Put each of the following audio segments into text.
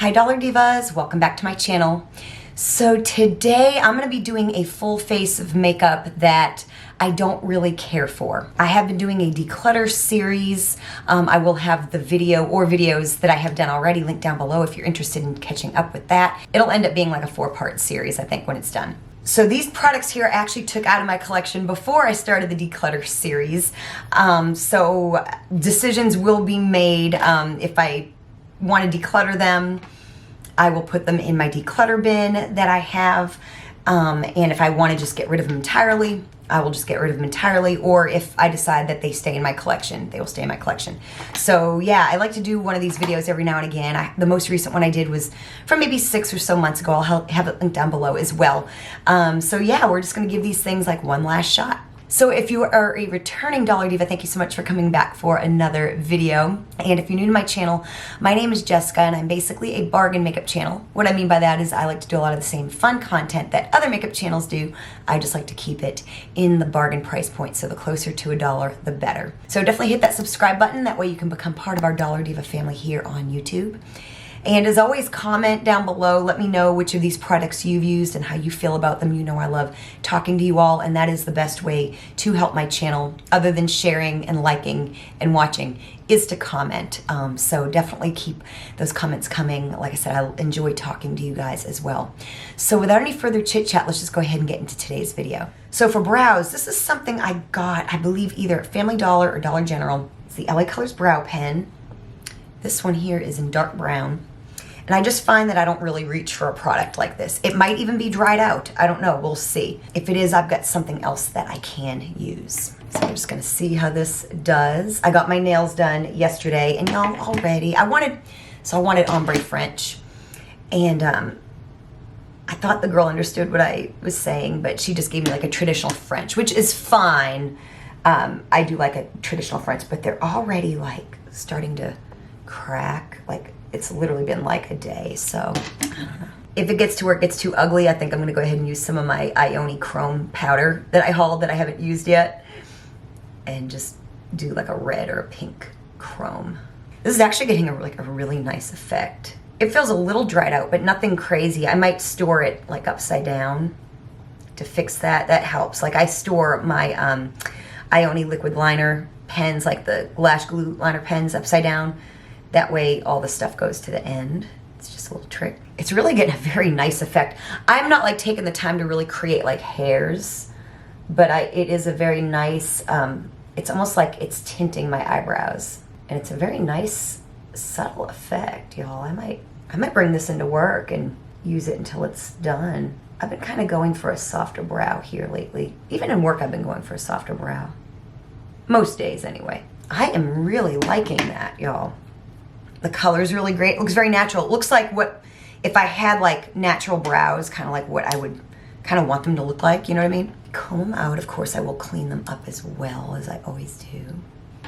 Hi Dollar Divas, welcome back to my channel. So today I'm going to be doing a full face of makeup that I don't really care for. I have been doing a declutter series. I will have the video or videos that I have done already linked down below if you're interested in catching up with that. It'll end up being like a 4-part series, I think, when it's done. So these products here I actually took out of my collection before I started the declutter series. So decisions will be made. If I want to declutter them, I will put them in my declutter bin that I have. And if I want to just get rid of them entirely, I will just get rid of them entirely. Or if I decide that they stay in my collection, they will stay in my collection. So yeah, I like to do one of these videos every now and again. The most recent one I did was from maybe 6 or so months ago. I'll have it linked down below as well. So yeah, we're just going to give these things like one last shot. So if you are a returning Dollar Diva, thank you so much for coming back for another video. And if you're new to my channel, my name is Jessica and I'm basically a bargain makeup channel. What I mean by that is I like to do a lot of the same fun content that other makeup channels do. I just like to keep it in the bargain price point, so the closer to $1, the better. So definitely hit that subscribe button, that way you can become part of our Dollar Diva family here on YouTube. And as always, comment down below. Let me know which of these products you've used and how you feel about them. You know I love talking to you all, and that is the best way to help my channel, other than sharing and liking and watching, is to comment. So definitely keep those comments coming. Like I said, I enjoy talking to you guys as well. So without any further chit chat, let's just go ahead and get into today's video. So for brows, this is something I got, I believe, either at Family Dollar or Dollar General. It's the LA Colors Brow Pen. This one here is in dark brown. And I just find that I don't really reach for a product like this. It might even be dried out. I don't know. We'll see. If it is, I've got something else that I can use. So I'm just going to see how this does. I got my nails done yesterday, and y'all already, I wanted ombre French. And I thought the girl understood what I was saying, but she just gave me like a traditional French, which is fine. I do like a traditional French, but they're already like starting to crack. Like, it's literally been like a day, so I don't know. If it gets to where it gets too ugly, I think I'm going to go ahead and use some of my IONI chrome powder that I hauled that I haven't used yet, and just do like a red or a pink chrome. This is actually getting a really nice effect. It feels a little dried out, but nothing crazy. I might store it like upside down to fix that. That helps. Like, I store my IONI liquid liner pens, like the Lash glue liner pens, upside down. That way all the stuff goes to the end. It's just a little trick. It's really getting a very nice effect. I'm not like taking the time to really create like hairs, but it is a very nice, it's almost like it's tinting my eyebrows. And it's a very nice, subtle effect, y'all. I might bring this into work and use it until it's done. I've been kind of going for a softer brow here lately. Even in work, I've been going for a softer brow. Most days, anyway. I am really liking that, y'all. The color's really great. It looks very natural. It looks like what, if I had like natural brows, kind of like what I would kind of want them to look like, you know what I mean? Comb them out. Of course, I will clean them up as well, as I always do.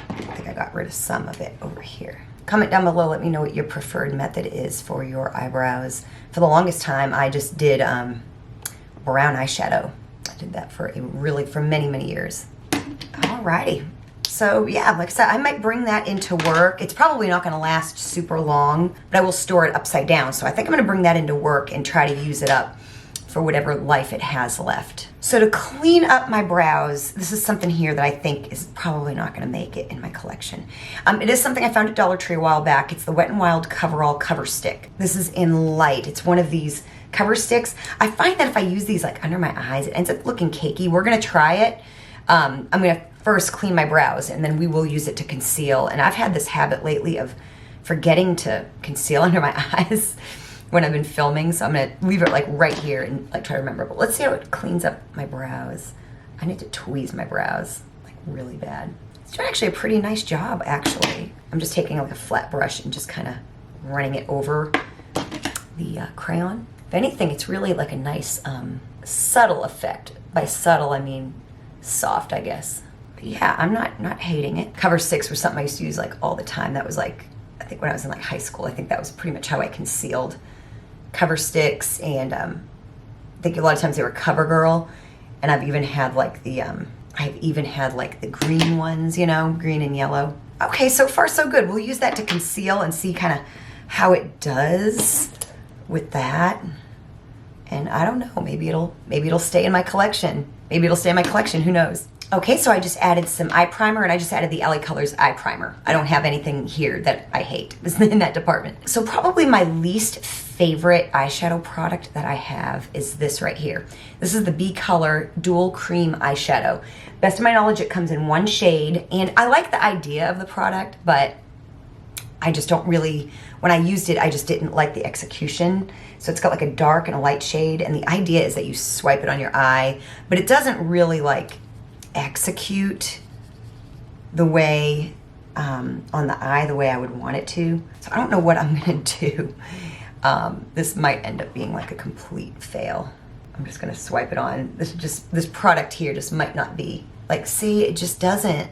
I think I got rid of some of it over here. Comment down below, let me know what your preferred method is for your eyebrows. For the longest time, I just did brown eyeshadow. I did that for many years. Alrighty. So yeah, like I said, I might bring that into work. It's probably not going to last super long, but I will store it upside down. So I think I'm going to bring that into work and try to use it up for whatever life it has left. So to clean up my brows, this is something here that I think is probably not going to make it in my collection. It is something I found at Dollar Tree a while back. It's the Wet n Wild Coverall Cover Stick. This is in light. It's one of these cover sticks. I find that if I use these like under my eyes, it ends up looking cakey. We're going to try it. I'm going to first clean my brows, and then we will use it to conceal. And I've had this habit lately of forgetting to conceal under my eyes when I've been filming, so I'm gonna leave it like right here and like try to remember. But let's see how it cleans up my brows. I need to tweeze my brows like really bad. It's doing actually a pretty nice job, actually. I'm just taking like a flat brush and just kind of running it over the crayon. If anything, it's really like a nice subtle effect. By subtle, I mean soft, I guess. But yeah, I'm not hating it. Coversticks were something I used to use like all the time. That was like, I think when I was in like high school, I think that was pretty much how I concealed. Coversticks, and I think a lot of times they were CoverGirl, and I've even had like the green ones, you know, green and yellow. Okay, so far so good. We'll use that to conceal and see kind of how it does with that. And I don't know, maybe it'll stay in my collection. Maybe it'll stay in my collection, who knows? Okay, so I just added some eye primer, and I just added the LA Colors eye primer. I don't have anything here that I hate in that department. So probably my least favorite eyeshadow product that I have is this right here. This is the BColor Dual Cream Eyeshadow. Best of my knowledge, it comes in one shade, and I like the idea of the product, but I just don't really, when I used it, I just didn't like the execution. So it's got like a dark and a light shade, and the idea is that you swipe it on your eye, but it doesn't really like execute the way on the eye the way I would want it to. So I don't know what I'm gonna do. This might end up being like a complete fail. I'm just gonna swipe it on. This product here just might not be like, see, it just doesn't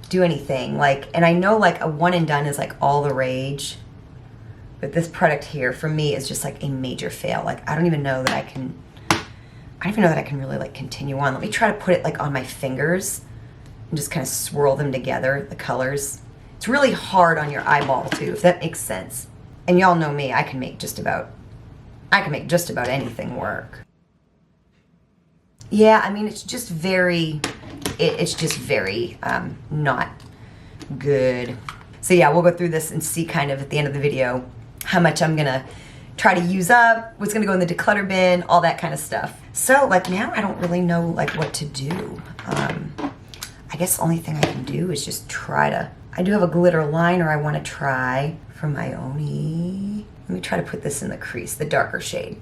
do anything. Like, and I know like a one and done is like all the rage, but this product here for me is just like a major fail. Like I don't even know that I can really like continue on. Let me try to put it like on my fingers and just kind of swirl them together, the colors. It's really hard on your eyeball too, if that makes sense. And y'all know me, I can make just about anything work. Yeah, I mean, it's just very not good. So yeah, we'll go through this and see kind of at the end of the video how much I'm gonna try to use up, what's gonna go in the declutter bin, all that kind of stuff. So like now I don't really know like what to do. I guess the only thing I can do is just try to, I do have a glitter liner I wanna try from IONI. Let me try to put this in the crease, the darker shade.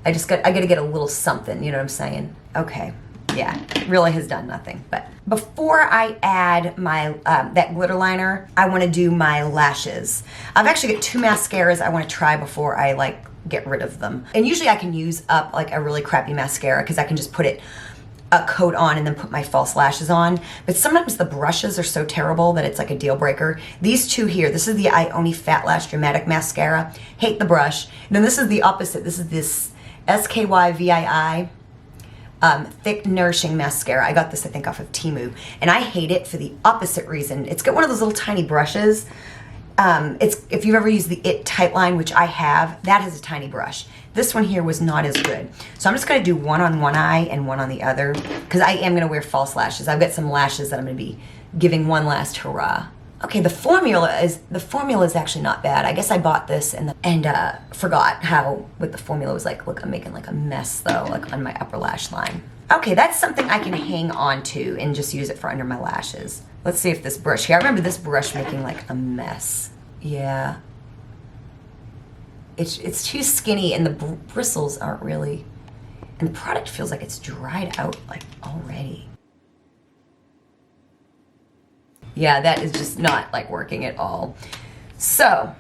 I gotta get a little something, you know what I'm saying? Okay, yeah, really has done nothing. But before I add my that glitter liner, I wanna do my lashes. I've actually got 2 mascaras I wanna try before I like get rid of them. And usually I can use up like a really crappy mascara because I can just put a coat on and then put my false lashes on. But sometimes the brushes are so terrible that it's like a deal breaker. These 2 here, this is the IONI Phat Lash Dramatic Mascara. Hate the brush. And then this is the opposite. This is this SKYVII Thick Nourishing Mascara. I got this, I think, off of Temu. And I hate it for the opposite reason. It's got one of those little tiny brushes. If you've ever used the IT Tightline, which I have, that has a tiny brush. This one here was not as good. So I'm just gonna do one on one eye and one on the other, because I am gonna wear false lashes. I've got some lashes that I'm gonna be giving one last hurrah. Okay, the formula is actually not bad. I guess I bought this and forgot what the formula was like. Look, I'm making like a mess though, like on my upper lash line. Okay, that's something I can hang on to and just use it for under my lashes. Let's see if this brush here, I remember this brush making like a mess. Yeah. It's too skinny and the bristles aren't really, and the product feels like it's dried out like already. Yeah, that is just not like working at all. So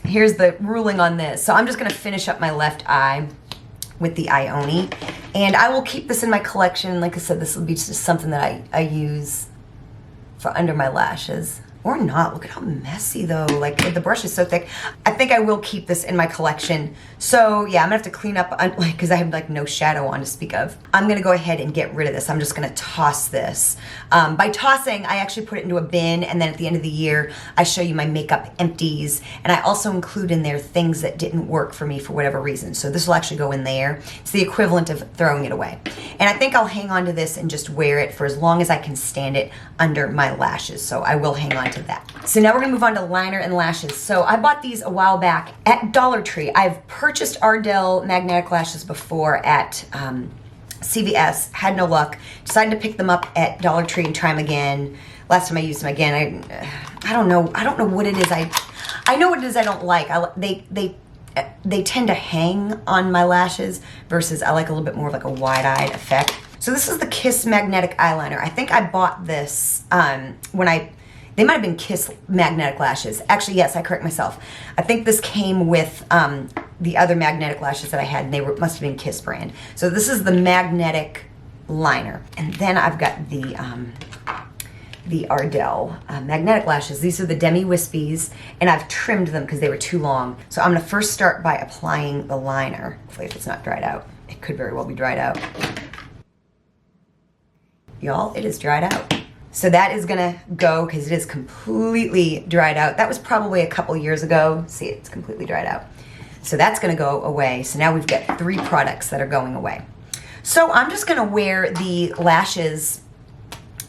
here's the ruling on this. So I'm just gonna finish up my left eye with the IONI, and I will keep this in my collection. Like I said, this will be just something that I use for under my lashes. Or not. Look at how messy though. Like the brush is so thick. I think I will keep this in my collection. So yeah, I'm gonna have to clean up because I have like no shadow on to speak of. I'm gonna go ahead and get rid of this. I'm just gonna toss this. By tossing, I actually put it into a bin, and then at the end of the year, I show you my makeup empties, and I also include in there things that didn't work for me for whatever reason. So this will actually go in there. It's the equivalent of throwing it away. And I think I'll hang on to this and just wear it for as long as I can stand it under my lashes. So I will hang on to that. So now we're gonna move on to liner and lashes. So I bought these a while back at Dollar Tree. I've purchased Ardell magnetic lashes before at CVS, had no luck. Decided to pick them up at Dollar Tree and try them again. Last time I used them again, I don't know what it is. I know what it is I don't like. They tend to hang on my lashes versus I like a little bit more of like a wide-eyed effect. So this is the Kiss magnetic eyeliner. I think I bought this they might have been Kiss magnetic lashes. Actually, yes, I correct myself. I think this came with the other magnetic lashes that I had, and they must have been Kiss brand. So this is the magnetic liner. And then I've got the Ardell magnetic lashes. These are the Demi Wispies, and I've trimmed them because they were too long. So I'm gonna first start by applying the liner. Hopefully if it's not dried out. It could very well be dried out. Y'all, it is dried out. So that is gonna go because it is completely dried out. That was probably a couple years ago. See, it's completely dried out. So that's gonna go away. So now we've got 3 products that are going away. So I'm just gonna wear the lashes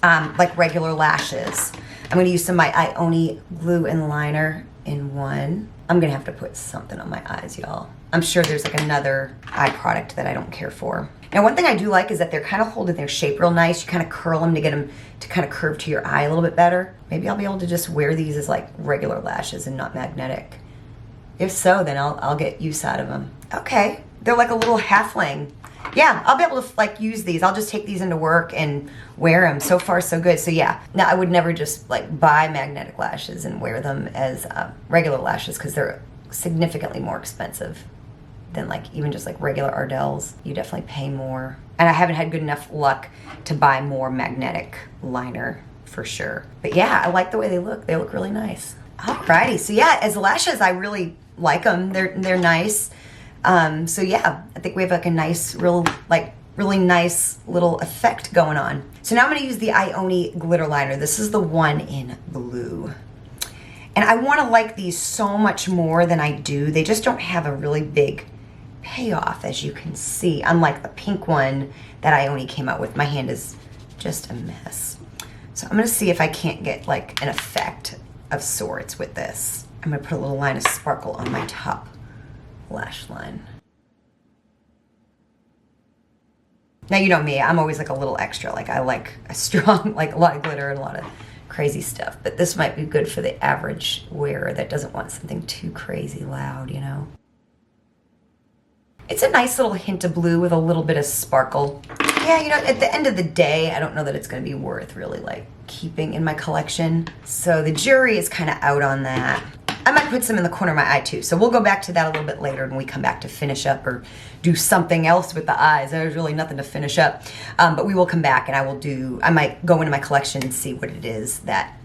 like regular lashes. I'm gonna use some of my IONI glue and liner in one. I'm gonna have to put something on my eyes, y'all. I'm sure there's like another eye product that I don't care for. Now, one thing I do like is that they're kind of holding their shape real nice. You kind of curl them to get them to kind of curve to your eye a little bit better. Maybe I'll be able to just wear these as like regular lashes and not magnetic. If so, then I'll get use out of them. Okay, they're like a little halfling. Yeah, I'll be able to like use these. I'll just take these into work and wear them. So far, so good. So yeah, now I would never just like buy magnetic lashes and wear them as regular lashes because they're significantly more expensive than like even just like regular Ardells. You definitely pay more. And I haven't had good enough luck to buy more magnetic liner for sure. But yeah, I like the way they look. They look really nice. Alrighty, so yeah, as lashes, I really like them. They're nice. So yeah, I think we have like a nice, really nice little effect going on. So now I'm gonna use the IONI glitter liner. This is the one in blue. And I wanna like these so much more than I do. They just don't have a really big payoff, as you can see, unlike the pink one that IONI came out with. My hand is just a mess. So I'm gonna see if I can't get like an effect of sorts with this. I'm gonna put a little line of sparkle on my top lash line. Now you know me, I'm always like a little extra. Like I like a strong, like a lot of glitter and a lot of crazy stuff. But this might be good for the average wearer that doesn't want something too crazy loud, you know? It's a nice little hint of blue with a little bit of sparkle. Yeah, you know, at the end of the day, I don't know that it's gonna be worth really like keeping in my collection. So the jury is kind of out on that. I might put some in the corner of my eye too. So we'll go back to that a little bit later when we come back to finish up or do something else with the eyes. There's really nothing to finish up. But we will come back and I might go into my collection and see what it is that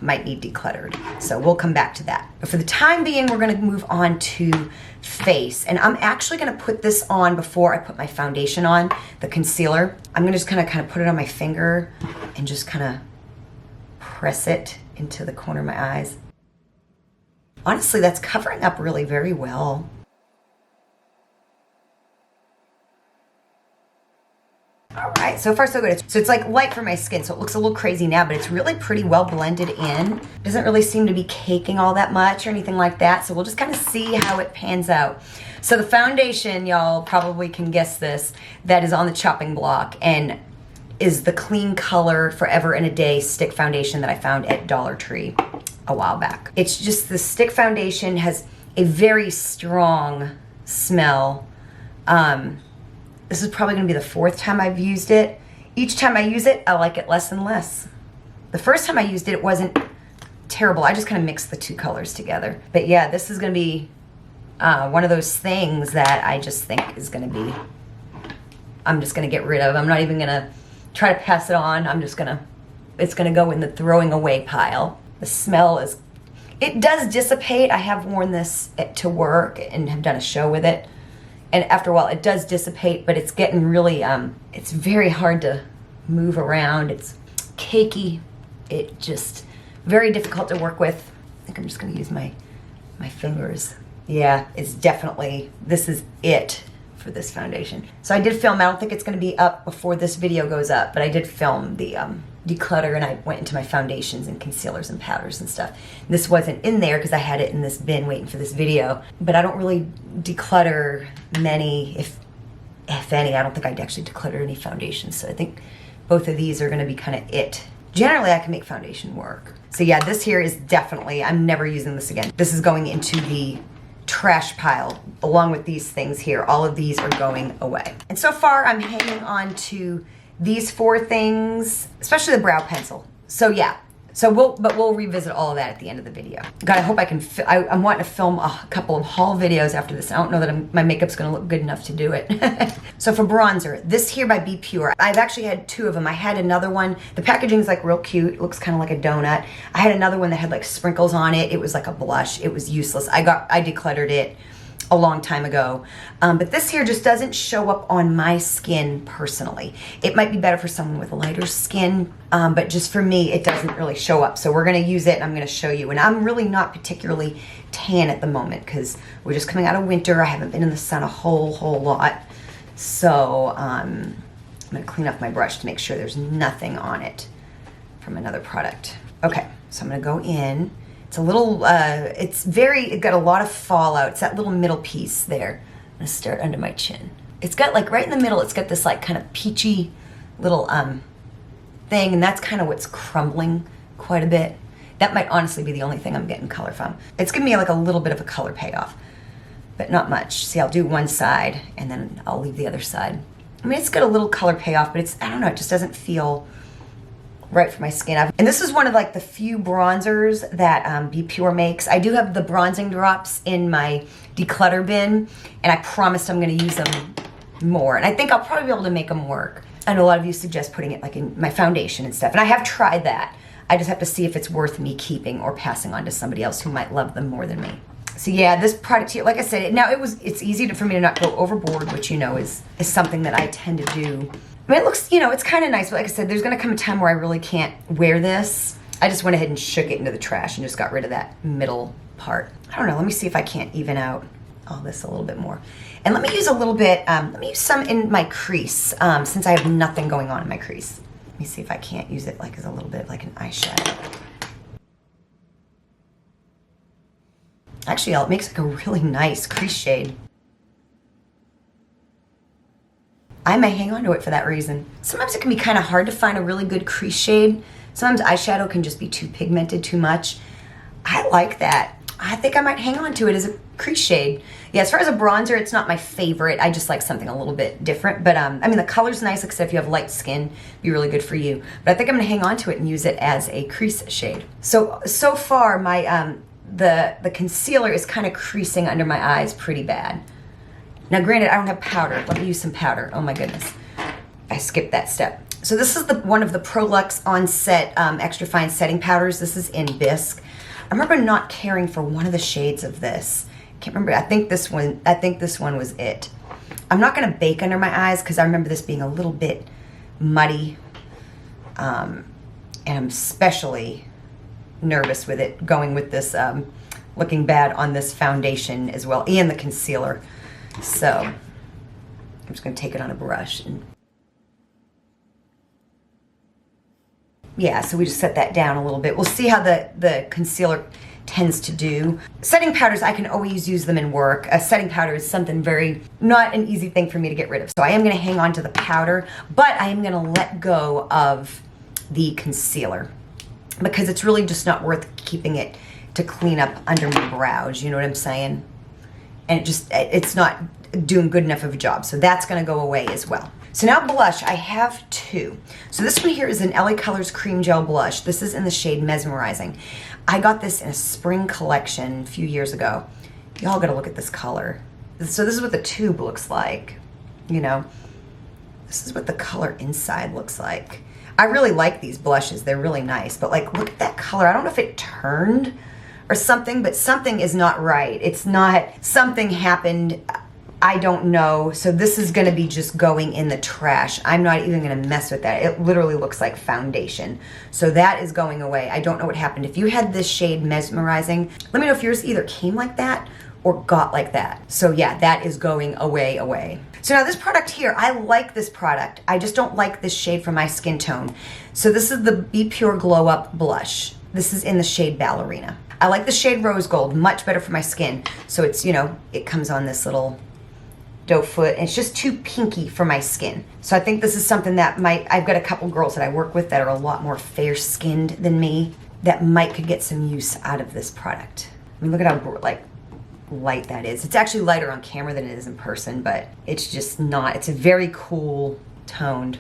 might need decluttered. So we'll come back to that. But for the time being, we're gonna move on to face. And I'm actually gonna put this on before I put my foundation on, the concealer. I'm gonna just kind of put it on my finger and just kind of press it into the corner of my eyes. Honestly, that's covering up really very well. All right, so far so good. So it's like light for my skin, so it looks a little crazy now, but it's really pretty well blended in. Doesn't really seem to be caking all that much or anything like that, so we'll just kind of see how it pans out. So the foundation, y'all probably can guess this, that is on the chopping block and is the KleanColor Forever and a Day stick foundation that I found at Dollar Tree a while back. It's just the stick foundation has a very strong smell. This is probably gonna be the 4th time I've used it. Each time I use it, I like it less and less. The first time I used it, it wasn't terrible. I just kind of mixed the 2 colors together. But yeah, this is gonna be one of those things that I just think is gonna be, I'm just gonna get rid of. I'm not even gonna try to pass it on. It's gonna go in the throwing away pile. The smell is, it does dissipate. I have worn this to work and have done a show with it. And after a while, it does dissipate, but it's getting really, it's very hard to move around. It's cakey. It just, very difficult to work with. I think I'm just gonna use my fingers. Yeah, it's definitely, this is it for this foundation. So I did film, I don't think it's gonna be up before this video goes up, but I did film the declutter and I went into my foundations and concealers and powders and stuff. This wasn't in there because I had it in this bin waiting for this video, but I don't really declutter many, if any. I don't think I'd actually declutter any foundations, so I think both of these are gonna be kind of it. Generally, I can make foundation work. So yeah, this here is definitely, I'm never using this again. This is going into the trash pile along with these things here. All of these are going away. And so far, I'm hanging on to these 4 things, especially the brow pencil. So yeah, so we'll revisit all of that at the end of the video. God, I hope I can, I'm wanting to film a couple of haul videos after this. I don't know that my makeup's gonna look good enough to do it. So for bronzer, this here by Be Pure, I've actually had 2 of them. I had another one, the packaging's like real cute. It looks kind of like a donut. I had another one that had like sprinkles on it. It was like a blush. It was useless. I decluttered it. a long time ago. But this here just doesn't show up on my skin personally. It might be better for someone with lighter skin, but just for me, it doesn't really show up. So we're gonna use it and I'm gonna show you. And I'm really not particularly tan at the moment because we're just coming out of winter. I haven't been in the sun a whole lot. So I'm gonna clean up my brush to make sure there's nothing on it from another product. Okay, so I'm gonna go in. It's a little, it got a lot of fallout. It's that little middle piece there. I'm gonna start under my chin. It's got like right in the middle, it's got this like kind of peachy little thing, and that's kind of what's crumbling quite a bit. That might honestly be the only thing I'm getting color from. It's giving me like a little bit of a color payoff, but not much. See, I'll do one side and then I'll leave the other side. I mean, it's got a little color payoff, but it's, I don't know, it just doesn't feel right for my skin. And this is one of like the few bronzers that Be Pure makes. I do have the bronzing drops in my declutter bin, and I promised I'm gonna use them more. And I think I'll probably be able to make them work. I know a lot of you suggest putting it like in my foundation and stuff, and I have tried that. I just have to see if it's worth me keeping or passing on to somebody else who might love them more than me. So yeah, this product here, like I said, now it's easy for me to not go overboard, which you know is something that I tend to do. I mean, it looks, you know, it's kind of nice, but like I said, there's gonna come a time where I really can't wear this. I just went ahead and shook it into the trash and just got rid of that middle part. I don't know, let me see if I can't even out all this a little bit more. And let me use a little bit, let me use some in my crease, since I have nothing going on in my crease. Let me see if I can't use it like as a little bit like an eyeshadow. Actually, it makes like a really nice crease shade. I may hang on to it for that reason. Sometimes it can be kind of hard to find a really good crease shade. Sometimes eyeshadow can just be too pigmented too much. I like that. I think I might hang on to it as a crease shade. Yeah, as far as a bronzer, it's not my favorite. I just like something a little bit different. But I mean, the color's nice, like I said, if you have light skin, it'd be really good for you. But I think I'm gonna hang on to it and use it as a crease shade. So far, my the concealer is kind of creasing under my eyes pretty bad. Now granted, I don't have powder. Let me use some powder. Oh my goodness. I skipped that step. So this is one of the Prolux On-Set Extra Fine Setting Powders. This is in Bisque. I remember not caring for one of the shades of this. Can't remember, I think this one was it. I'm not gonna bake under my eyes because I remember this being a little bit muddy. And I'm especially nervous with it going with this, looking bad on this foundation as well, and the concealer. So I'm just gonna take it on a brush and yeah, so we just set that down a little bit. We'll see how the concealer tends to do. Setting powders, I can always use them in work. A setting powder is something not an easy thing for me to get rid of. So I am gonna hang on to the powder, but I am gonna let go of the concealer because it's really just not worth keeping it to clean up under my brows, you know what I'm saying? And it's not doing good enough of a job. So that's gonna go away as well. So now blush, I have two. So this one here is an LA Colors Cream Gel Blush. This is in the shade Mesmerizing. I got this in a spring collection a few years ago. Y'all gotta look at this color. So this is what the tube looks like, you know. This is what the color inside looks like. I really like these blushes, they're really nice, but like, look at that color. I don't know if it turned or something, but something is not right. It's not, something happened, I don't know. So this is gonna be just going in the trash. I'm not even gonna mess with that. It literally looks like foundation. So that is going away. I don't know what happened. If you had this shade Mesmerizing, let me know if yours either came like that or got like that. So yeah, that is going away. So now this product here, I like this product. I just don't like this shade for my skin tone. So this is the Be Pure Glow Up Blush. This is in the shade Ballerina. I like the shade Rose Gold, much better for my skin. So it's, you know, it comes on this little doe foot, and it's just too pinky for my skin. So I think this is something that I've got a couple girls that I work with that are a lot more fair-skinned than me that could get some use out of this product. I mean, look at how light that is. It's actually lighter on camera than it is in person, but it's just not, it's a very cool toned.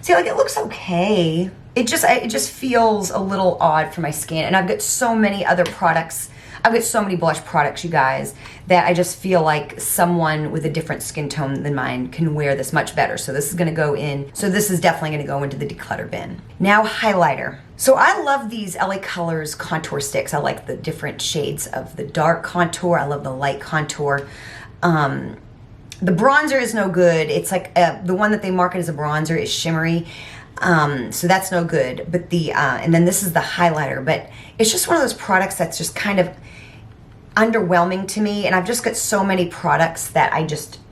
See, like it looks okay. it just feels a little odd for my skin. And I've got so many other products. I've got so many blush products, you guys, that I just feel like someone with a different skin tone than mine can wear this much better. So this is gonna go in, so this is definitely gonna go into the declutter bin. Now, highlighter. So I love these LA Colors contour sticks. I like the different shades of the dark contour. I love the light contour. The bronzer is no good. It's like the one that they market as a bronzer is shimmery. So that's no good. But and then this is the highlighter. But it's just one of those products that's just kind of underwhelming to me. And I've just got so many products that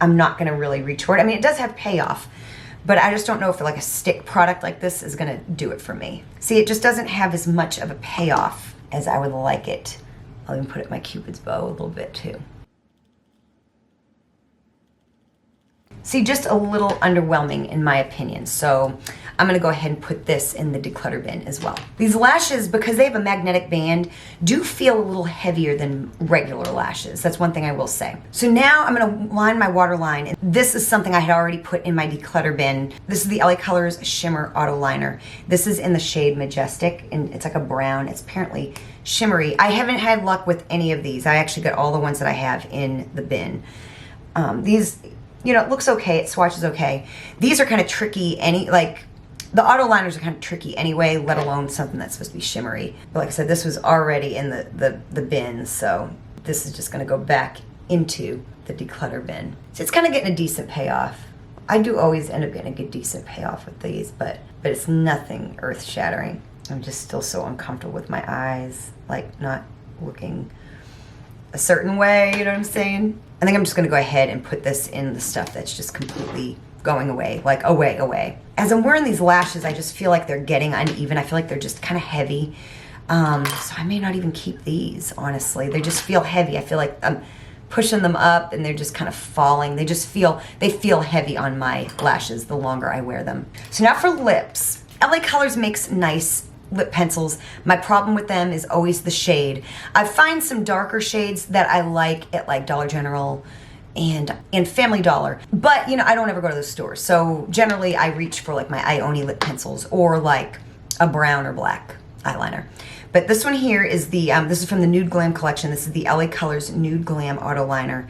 I'm not going to really reach for it. I mean, it does have payoff, but I just don't know if like a stick product like this is going to do it for me. See, it just doesn't have as much of a payoff as I would like it. I'll even put it in my Cupid's bow a little bit too. See, just a little underwhelming in my opinion. So I'm gonna go ahead and put this in the declutter bin as well. These lashes, because they have a magnetic band, do feel a little heavier than regular lashes. That's one thing I will say. So now I'm gonna line my waterline. And this is something I had already put in my declutter bin. This is the LA Colors Shimmer Auto Liner. This is in the shade Majestic, and it's like a brown. It's apparently shimmery. I haven't had luck with any of these. I actually got all the ones that I have in the bin. These, you know, it looks okay, it swatches okay. These are kind of tricky, the auto liners are kind of tricky anyway, let alone something that's supposed to be shimmery. But like I said, this was already in the bin, so this is just gonna go back into the declutter bin. So it's kind of getting a decent payoff. I do always end up getting a good decent payoff with these, but it's nothing earth shattering. I'm just still so uncomfortable with my eyes, like not looking a certain way, you know what I'm saying? I think I'm just gonna go ahead and put this in the stuff that's just completely going away, like away. As I'm wearing these lashes, I just feel like they're getting uneven. I feel like they're just kind of heavy. So I may not even keep these, honestly. They just feel heavy. I feel like I'm pushing them up and they're just kind of falling. They feel heavy on my lashes the longer I wear them. So now for lips. LA Colors makes nice lip pencils. My problem with them is always the shade. I find some darker shades that I like at like Dollar General and Family Dollar, but you know, I don't ever go to those stores. So generally I reach for like my IONI lip pencils or like a brown or black eyeliner. But this one here is this is from the Nude Glam collection. This is the LA Colors Nude Glam Auto Liner.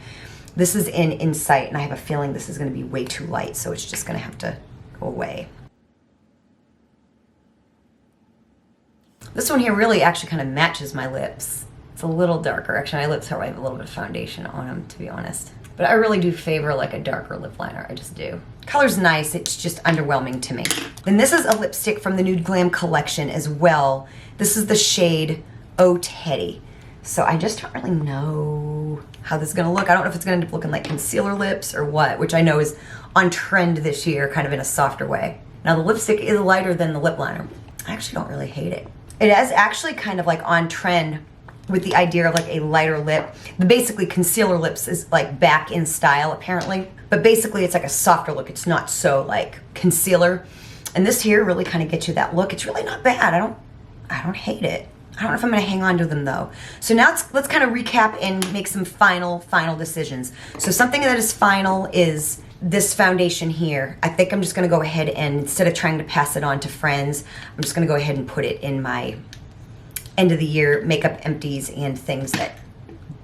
This is in Insight, and I have a feeling this is gonna be way too light, so it's just gonna have to go away. This one here really actually kind of matches my lips. It's a little darker. Actually, my lips have a little bit of foundation on them, to be honest. But I really do favor like a darker lip liner. I just do. Color's nice. It's just underwhelming to me. Then this is a lipstick from the Nude Glam collection as well. This is the shade Oh Teddy. So I just don't really know how this is going to look. I don't know if it's going to end up looking like concealer lips or what, which I know is on trend this year, kind of in a softer way. Now the lipstick is lighter than the lip liner. I actually don't really hate it. It is actually kind of like on trend with the idea of like a lighter lip. Basically concealer lips is like back in style apparently, but basically it's like a softer look. It's not so like concealer. And this here really kind of gets you that look. It's really not bad. I don't hate it. I don't know if I'm gonna hang on to them though. So now let's kind of recap and make some final decisions. So something that is final is this foundation here. I think I'm just gonna go ahead and instead of trying to pass it on to friends, I'm just gonna go ahead and put it in my end of the year makeup empties and things that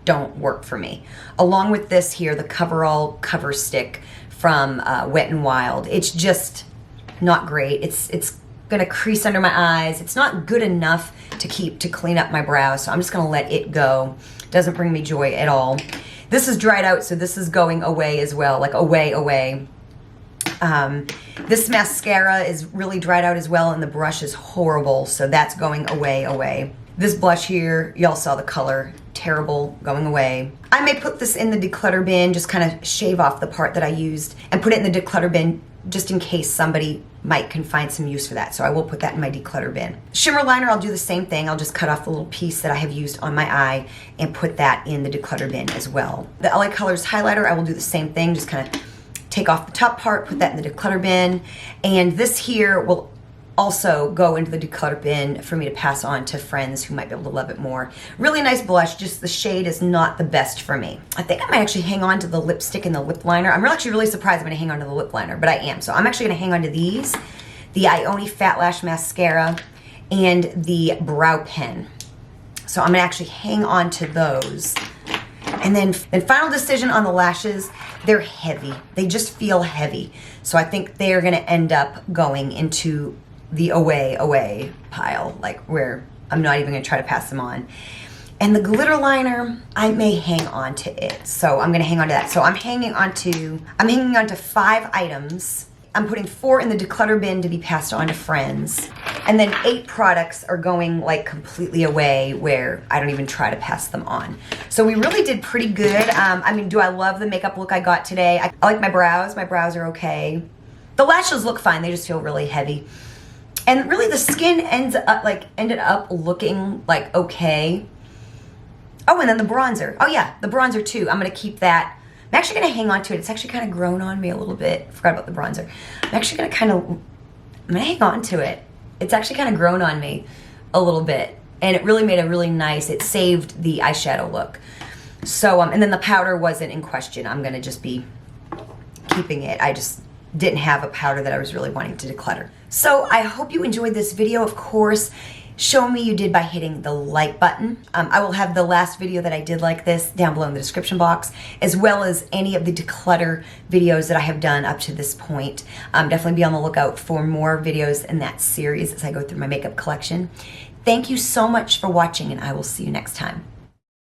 don't work for me. Along with this here, the Coverall Coverstick from Wet n Wild. It's just not great. It's gonna crease under my eyes. It's not good enough to clean up my brows, so I'm just gonna let it go. Doesn't bring me joy at all. This is dried out, so this is going away as well, like away. This mascara is really dried out as well, and the brush is horrible, so that's going away. This blush here, y'all saw the color, terrible, going away. I may put this in the declutter bin, just kind of shave off the part that I used and put it in the declutter bin just in case somebody can find some use for that. So I will put that in my declutter bin. Shimmer liner, I'll do the same thing. I'll just cut off the little piece that I have used on my eye and put that in the declutter bin as well. The LA Colors highlighter, I will do the same thing, just kind of take off the top part, put that in the declutter bin. And this here will also go into the declutter bin for me to pass on to friends who might be able to love it more. Really nice blush, just the shade is not the best for me. I think I might actually hang on to the lipstick and the lip liner. I'm actually really surprised I'm gonna hang on to the lip liner, but I am. So I'm actually gonna hang on to these. the IONI Phat Lash Mascara, and the brow pen. So I'm gonna actually hang on to those. And then final decision on the lashes, they're heavy. They just feel heavy. So I think they're gonna end up going into the away pile, like where I'm not even gonna try to pass them on. And the glitter liner, I may hang on to it. So I'm gonna hang on to that. So I'm hanging on to 5 items. I'm putting 4 in the declutter bin to be passed on to friends. And then 8 products are going like completely away where I don't even try to pass them on. So we really did pretty good. I mean, do I love the makeup look I got today? I like my brows. My brows are okay. The lashes look fine. They just feel really heavy. And really the skin ended up looking like okay. Oh, and then the bronzer. Oh yeah, the bronzer too. I'm gonna keep that. I'm actually gonna hang on to it. It's actually kind of grown on me a little bit. Forgot about the bronzer. I'm actually gonna I'm gonna hang on to it. It's actually kind of grown on me a little bit. And it really made a really nice, it saved the eyeshadow look. So, and then the powder wasn't in question. I'm gonna just be keeping it. I just didn't have a powder that I was really wanting to declutter. So I hope you enjoyed this video. Of course, show me you did by hitting the like button. I will have the last video that I did like this down below in the description box, as well as any of the declutter videos that I have done up to this point. Definitely be on the lookout for more videos in that series as I go through my makeup collection. Thank you so much for watching, and I will see you next time.